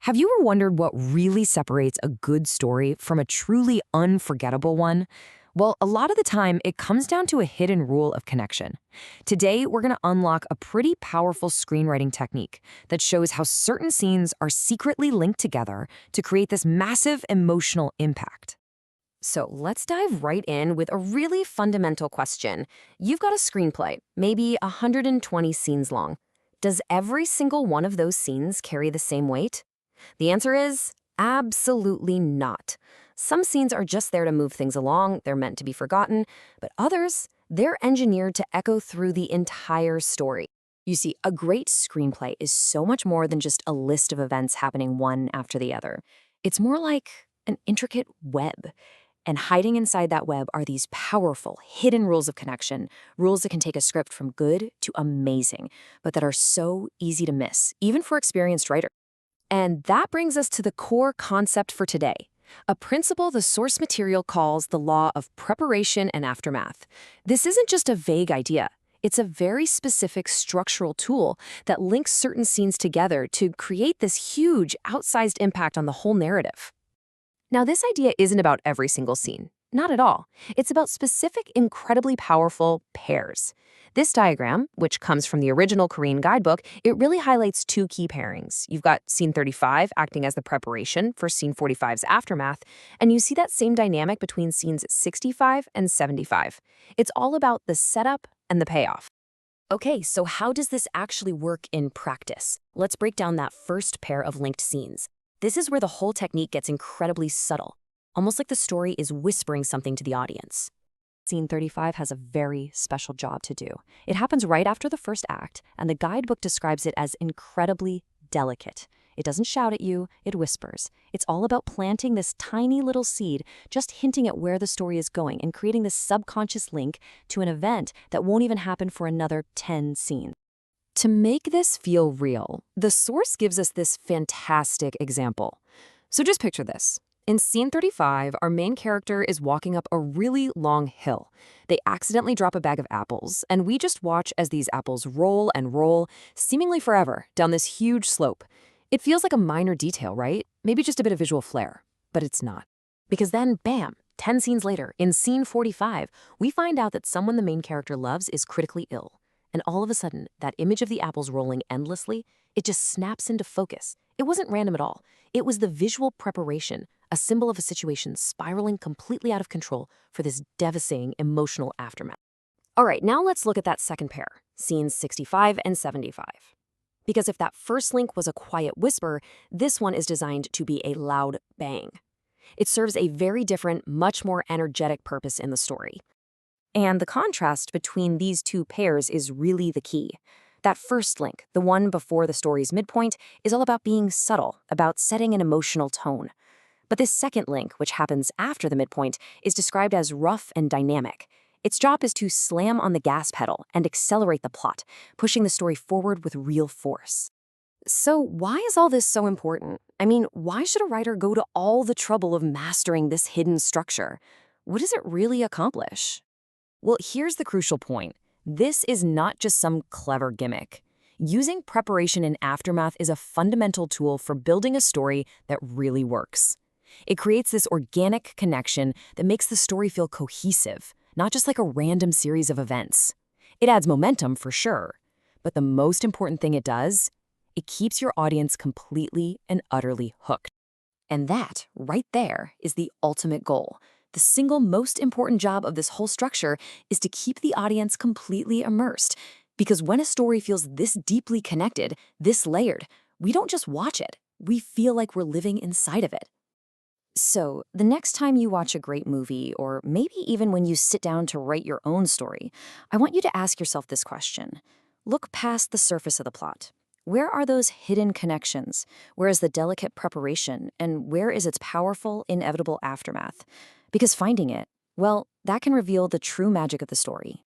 Have you ever wondered what really separates a good story from a truly unforgettable one? Well, a lot of the time, it comes down to a hidden rule of connection. Today, we're going to unlock a pretty powerful screenwriting technique that shows how certain scenes are secretly linked together to create this massive emotional impact. So let's dive right in with a really fundamental question. You've got a screenplay, maybe 120 scenes long. Does every single one of those scenes carry the same weight? The answer is absolutely not. Some scenes are just there to move things along, they're meant to be forgotten, but others, they're engineered to echo through the entire story. You see, a great screenplay is so much more than just a list of events happening one after the other. It's more like an intricate web. And hiding inside that web are these powerful, hidden rules of connection, rules that can take a script from good to amazing, but that are so easy to miss, even for experienced writers. And that brings us to the core concept for today, a principle the source material calls the law of preparation and aftermath. This isn't just a vague idea. It's a very specific structural tool that links certain scenes together to create this huge, outsized impact on the whole narrative. Now, this idea isn't about every single scene. Not at all. It's about specific, incredibly powerful pairs. This diagram, which comes from the original Korean guidebook, it really highlights two key pairings. You've got scene 35 acting as the preparation for scene 45's aftermath, and you see that same dynamic between scenes 65 and 75. It's all about the setup and the payoff. Okay, so how does this actually work in practice? Let's break down that first pair of linked scenes. This is where the whole technique gets incredibly subtle, almost like the story is whispering something to the audience. Scene 35 has a very special job to do. It happens right after the first act, and the guidebook describes it as incredibly delicate. It doesn't shout at you, it whispers. It's all about planting this tiny little seed, just hinting at where the story is going and creating this subconscious link to an event that won't even happen for another 10 scenes. To make this feel real, the source gives us this fantastic example. So just picture this. In scene 35, our main character is walking up a really long hill. They accidentally drop a bag of apples, and we just watch as these apples roll and roll, seemingly forever, down this huge slope. It feels like a minor detail, right? Maybe just a bit of visual flair. But it's not. Because then, bam, 10 scenes later, in scene 45, we find out that someone the main character loves is critically ill. And all of a sudden, that image of the apples rolling endlessly, it just snaps into focus. It wasn't random at all. It was the visual preparation, a symbol of a situation spiraling completely out of control for this devastating emotional aftermath. All right, now let's look at that second pair, scenes 65 and 75. Because if that first link was a quiet whisper, this one is designed to be a loud bang. It serves a very different, much more energetic purpose in the story. And the contrast between these two pairs is really the key. That first link, the one before the story's midpoint, is all about being subtle, about setting an emotional tone. But this second link, which happens after the midpoint, is described as rough and dynamic. Its job is to slam on the gas pedal and accelerate the plot, pushing the story forward with real force. So why is all this so important? I mean, why should a writer go to all the trouble of mastering this hidden structure? What does it really accomplish? Well, here's the crucial point. This is not just some clever gimmick. Using preparation and aftermath is a fundamental tool for building a story that really works. It creates this organic connection that makes the story feel cohesive, not just like a random series of events. It adds momentum for sure, but the most important thing it does, it keeps your audience completely and utterly hooked. And that, right there, is the ultimate goal. The single most important job of this whole structure is to keep the audience completely immersed. Because when a story feels this deeply connected, this layered, we don't just watch it, we feel like we're living inside of it. So, the next time you watch a great movie, or maybe even when you sit down to write your own story, I want you to ask yourself this question. Look past the surface of the plot. Where are those hidden connections? Where is the delicate preparation? And where is its powerful, inevitable aftermath? Because finding it, well, that can reveal the true magic of the story.